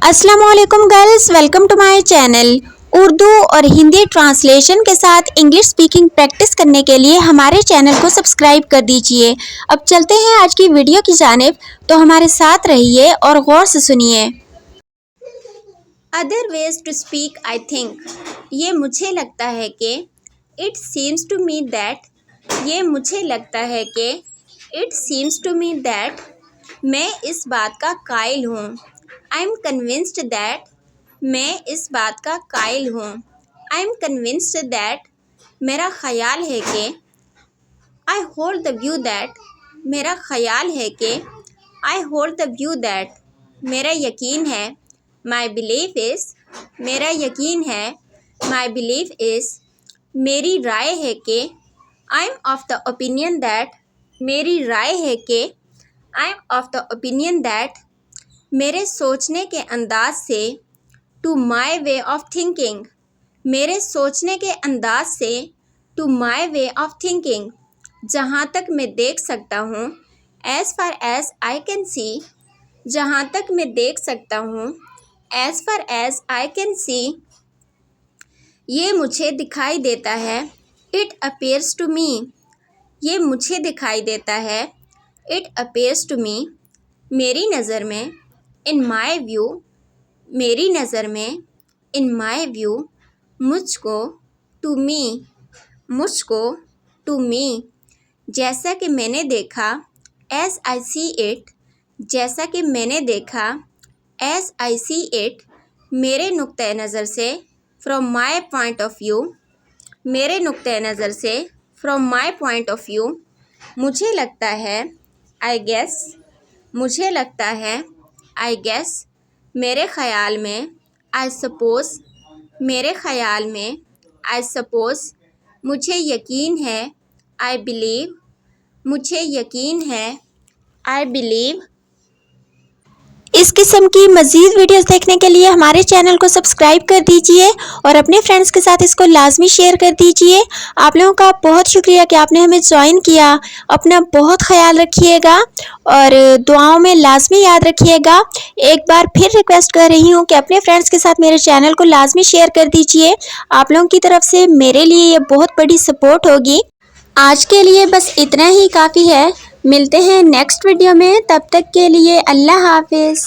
अस्सलामुअलैकुम girls, welcome to my channel. Urdu और Hindi translation के साथ इंग्लिश स्पीकिंग प्रैक्टिस करने के लिए हमारे चैनल को सब्सक्राइब कर दीजिए। अब चलते हैं आज की वीडियो की जानिब, तो हमारे साथ रहिए और गौर से सुनिए। Other ways to speak I think, ये मुझे लगता है कि। It seems to me that, ये मुझे लगता है कि। It seems to me that, मैं इस बात का कायल हूँ। आई एम कन्विंस्ड दैट, मैं इस बात का कायल हूँ। आई एम कन्विंस्ड दैट, मेरा ख्याल है कि। I hold the view that, मेरा ख्याल है कि। I hold the view that, मेरा यकीन है। माई बिलीफ इज़, मेरा यकीन है। माई बिलीफ इज़, मेरी राय है कि। I am of the opinion that, मेरी राय है कि। I am of the opinion that, मेरे सोचने के अंदाज से। To my way of thinking, मेरे सोचने के अंदाज से। To my way of thinking, जहाँ तक मैं देख सकता हूँ। As far as I can see, जहाँ तक मैं देख सकता हूँ। As far as I can see, ये मुझे दिखाई देता है। इट अपीयर्स टू मी, ये मुझे दिखाई देता है। इट अपीयर्स टू मी, मेरी नज़र में। इन माई व्यू, मेरी नज़र में। इन माई व्यू, मुझको। टू मी, मुझको। टू मी, जैसा कि मैंने देखा। एज़ आई सी इट, जैसा कि मैंने देखा। एज़ आई सी इट, मेरे नुक्ते नज़र से। From my point of view, मेरे नुक्ते नज़र से। From my point of view, मुझे लगता है। आई गेस, मुझे लगता है। आई गेस, मेरे ख़याल में। आई सपोज़, मेरे ख़याल में। आई सपोज़, मुझे यकीन है। आई बिलीव, मुझे यकीन है। I believe. इस किस्म की मज़ीद वीडियोस देखने के लिए हमारे चैनल को सब्सक्राइब कर दीजिए और अपने फ्रेंड्स के साथ इसको लाजमी शेयर कर दीजिए। आप लोगों का बहुत शुक्रिया कि आपने हमें ज्वाइन किया। अपना बहुत ख्याल रखिएगा और दुआओं में लाजमी याद रखिएगा। एक बार फिर रिक्वेस्ट कर रही हूँ कि अपने फ्रेंड्स के साथ मेरे चैनल को लाजमी शेयर कर दीजिए। आप लोगों की तरफ से मेरे लिए ये बहुत बड़ी सपोर्ट होगी। आज के लिए बस इतना ही काफ़ी है। मिलते हैं नेक्स्ट वीडियो में, तब तक के लिए अल्लाह हाफिज़।